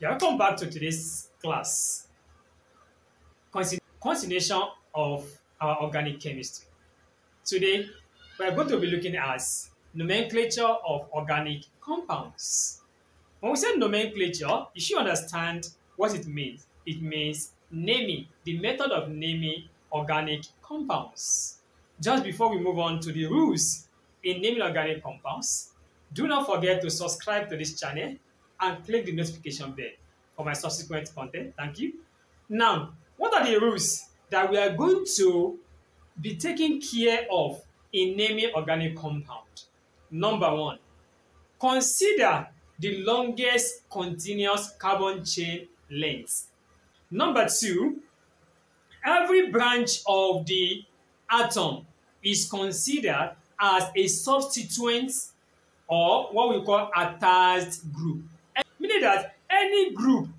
Yeah, welcome back to today's class. Continuation of our organic chemistry. Today, we are going to be looking at nomenclature of organic compounds. When we say nomenclature, you should understand what it means. It means naming, the method of naming organic compounds. Just before we move on to the rules in naming organic compounds, do not forget to subscribe to this channel and click the notification bell for my subsequent content. Thank you. Now, what are the rules that we are going to be taking care of in naming organic compound? Number one, consider the longest continuous carbon chain length. Number two, every branch of the atom is considered as a substituent or what we call attached group. Meaning that any group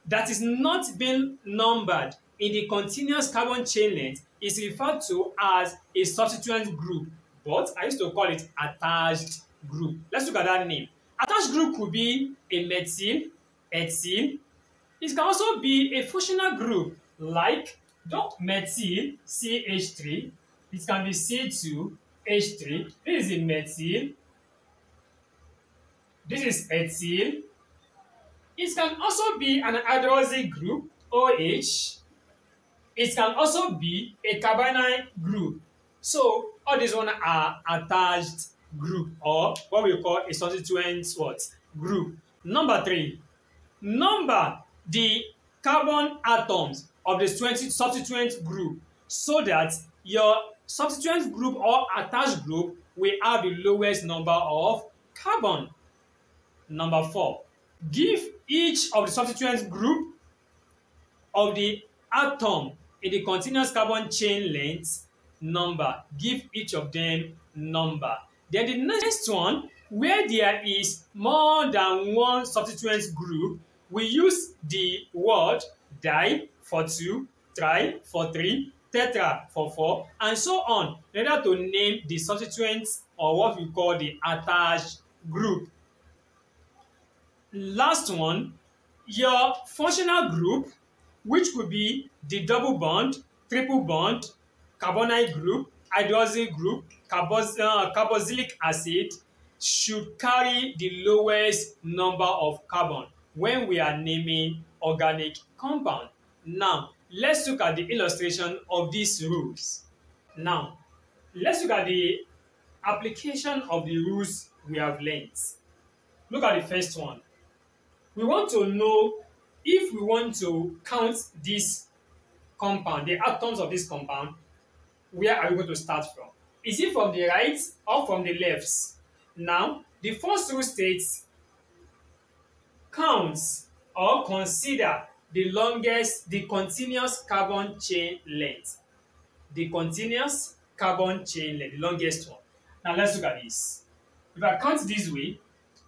that is not being numbered in the continuous carbon chain length is referred to as a substituent group, but I used to call it attached group. Let's look at that name. Attached group could be a methyl, ethyl. It can also be a functional group like methyl CH3. It can be C2H3. This is a methyl. This is ethyl. It can also be an hydroxyl group, OH. It can also be a carbonyl group. So all these ones are attached group or what we call a substituent group. Number three, number the carbon atoms of the substituent group so that your substituent group or attached group will have the lowest number of carbon. Number four, give each of the substituent group of the atom in the continuous carbon chain length number. Give each of them number. Then the next one, where there is more than one substituent group, we use the word di for 2, tri for 3, tetra for 4, and so on in order to name the substituents or what we call the attached group. Last one, your functional group, which could be the double bond, triple bond, carbonyl group, hydroxyl group, carboxylic acid, should carry the lowest number of carbon when we are naming organic compound. Now, let's look at the illustration of these rules. Now, let's look at the application of the rules we have learned. Look at the first one. We want to know if we want to count this compound, the atoms of this compound, where are we going to start from? Is it from the right or from the left? Now, the first rule states count or consider the longest, the continuous carbon chain length. The continuous carbon chain length, the longest one. Now, let's look at this. If I count this way,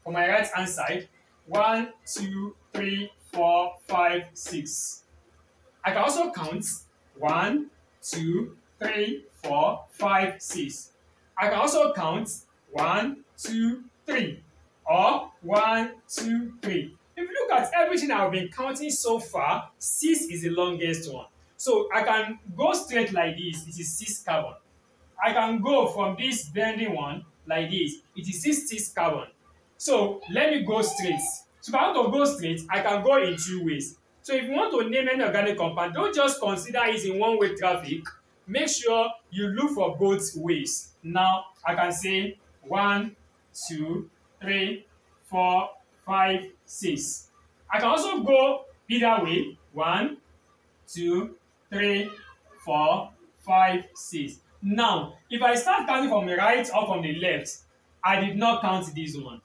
from my right hand side, 1, 2, 3, 4, 5, 6. I can also count 1, 2, 3, 4, 5, 6. I can also count 1, 2, 3 or 1, 2, 3. If you look at everything I've been counting so far, 6 is the longest one. So I can go straight like this, it is 6 carbon. I can go from this bending one like this, it is 6 carbon. So let me go straight. So if I want to go straight, I can go in 2 ways. So if you want to name any organic compound, don't just consider it in one-way traffic. Make sure you look for both ways. Now I can say 1, 2, 3, 4, 5, 6. I can also go either way. 1, 2, 3, 4, 5, 6. Now, if I start counting from the right or from the left, I did not count this one.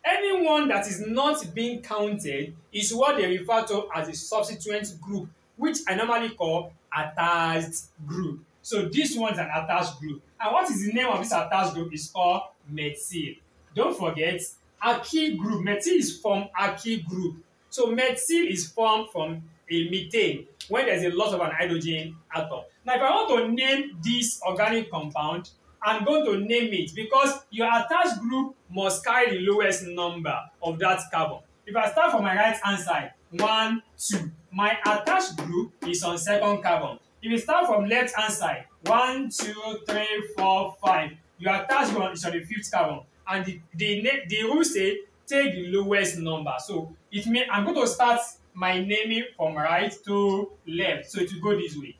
Anyone that is not being counted is what they refer to as a substituent group, which I normally call attached group. So this one is an attached group. And what is the name of this attached group? It's called methyl. Don't forget, alkyl group. Methyl is from alkyl group. So methyl is formed from a methane when there's a lot of an hydrogen atom. Now, if I want to name this organic compound, I'm going to name it because your attached group must carry the lowest number of that carbon. if I start from my right hand side, 1, 2, my attached group is on second carbon. If you start from left hand side, 1, 2, 3, 4, 5, your attached one is on the fifth carbon. And the rule say take the lowest number. So it means I'm going to start my naming from right to left. So it will go this way.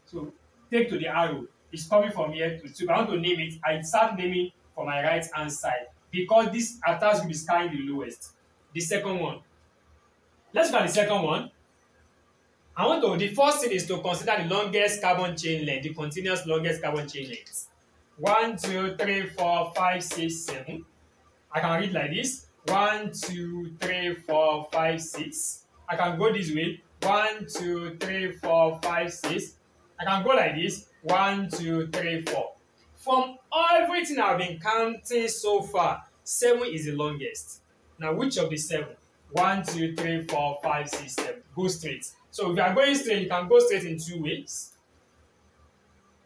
So take to the arrow. It's coming from here to 2. If I want to name it, I start naming from my right hand side because this attached group is carrying the lowest. The second one. Let's look at the second one. The first thing is to consider the longest carbon chain length, the continuous longest carbon chain length. 1, 2, 3, 4, 5, 6, 7. I can read like this. 1, 2, 3, 4, 5, 6. I can go this way. 1, 2, 3, 4, 5, 6. I can go like this. 1, 2, 3, 4. From everything I've been counting so far, 7 is the longest. Now, which of the 7? 1, 2, 3, 4, 5, 6, 7. Go straight. So if you are going straight, you can go straight in 2 ways.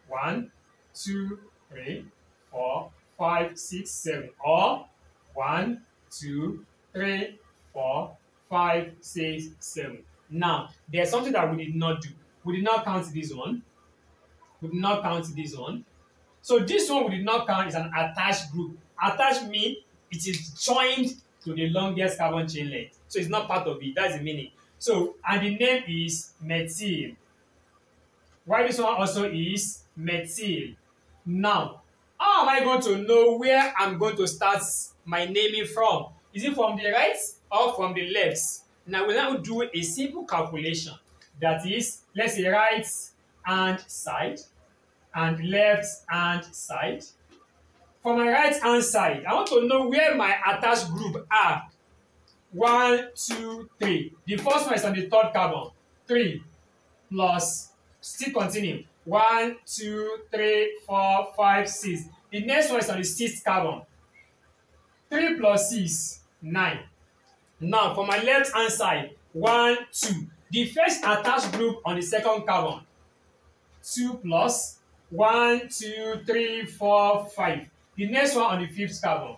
1, 2, 3, 4, 5, 6, 7. Or 1, 2, 3, 4, 5, 6, 7. Now, there's something that we did not do. We did not count this one. We did not count this one. So this one we did not count is an attached group. Attached means it is joined to the longest carbon chain length. So it's not part of it. That's the meaning. So, and the name is methyl. Why this one also is methyl. Now, how am I going to know where I'm going to start my naming from? Is it from the right or from the left? Now, we'll now do a simple calculation. That is, let's say right hand side and left hand side. For my right hand side, I want to know where my attached group are. 1, 2, 3. The first one is on the third carbon. 3 plus, still continue. 1, 2, 3, 4, 5, 6. The next one is on the sixth carbon. 3 plus 6, 9. Now, for my left hand side, 1, 2. The first attached group on the second carbon. 2 plus 1, 2, 3, 4, 5. The next one on the fifth carbon.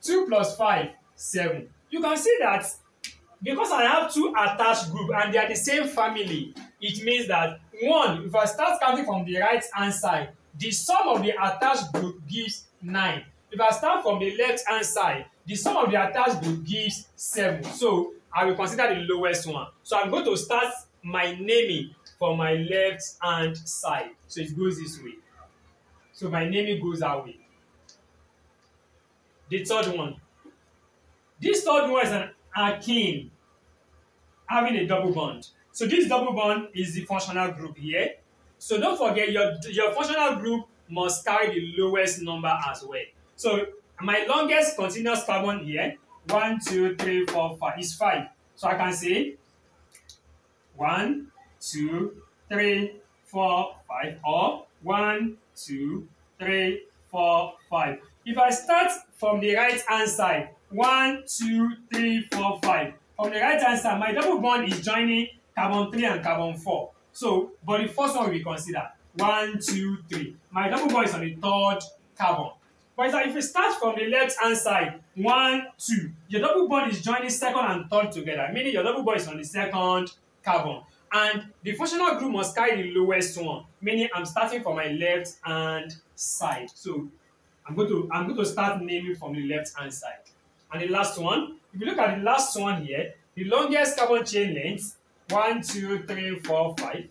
2 plus 5, 7. You can see that because I have 2 attached groups and they are the same family, it means that 1, if I start counting from the right hand side, the sum of the attached group gives 9. If I start from the left hand side, the sum of the attached group gives 7. So I will consider the lowest one. So I'm going to start my naming from my left hand side. So it goes this way. So my naming goes that way. The third one. This third one is an alkane having a double bond. So this double bond is the functional group here. So don't forget your functional group must carry the lowest number as well. So my longest continuous carbon here, 1, 2, 3, 4, 5 is 5. So I can say 1, 2, 3, 4, 5 or 1, 2, 3, 4, 5. If I start from the right hand side, 1, 2, 3, 4, 5. From the right hand side, my double bond is joining carbon 3 and carbon 4. So, but the first one we consider 1, 2, 3. My double bond is on the third carbon. But if you start from the left hand side, 1, 2, your double bond is joining second and third together, meaning your double bond is on the second carbon. And the functional group must carry the lowest one, meaning I'm starting from my left hand side. So I'm going to start naming from the left hand side. And the last one, if you look at the last one here, the longest carbon chain length, 1, 2, 3, 4, 5.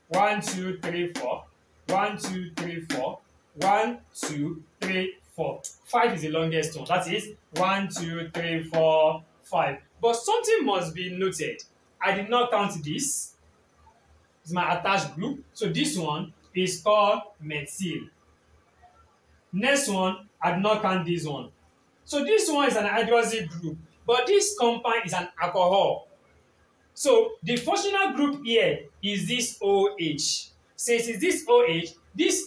1, 2, 3, 4. 1, 2, 3, 4. 1, 2, 3, 4. 5 is the longest one. That is 1, 2, 3, 4, 5. But something must be noted. I did not count this. It's my attached group. So this one is called methyl. Next one, I did not count this one. So this one is an hydroxyl group, but this compound is an alcohol. So the functional group here is this OH. Since it's this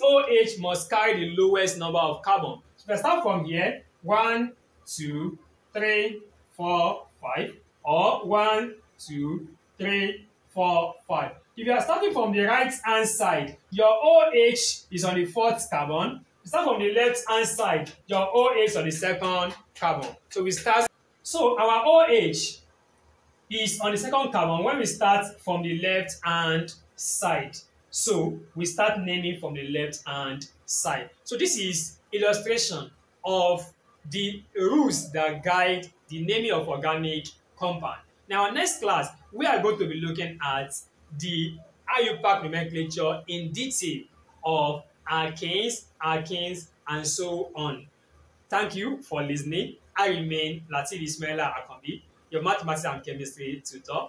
OH must carry the lowest number of carbon. So if I start from here, 1, 2, 3, 4, 5, or 1, 2, 3, 4, 5. If you are starting from the right hand side, your OH is on the fourth carbon. You start from the left hand side, your OH on the second carbon. So we start So our OH is on the second carbon when we start from the left hand side. So we start naming from the left hand side. So this is illustration of the rules that guide the naming of organic compound. Now, our next class, we are going to be looking at the IUPAC nomenclature in detail of alkanes, alkanes, and so on. Thank you for listening. I remain Latif Ismaila Akambi, your mathematics and chemistry tutor.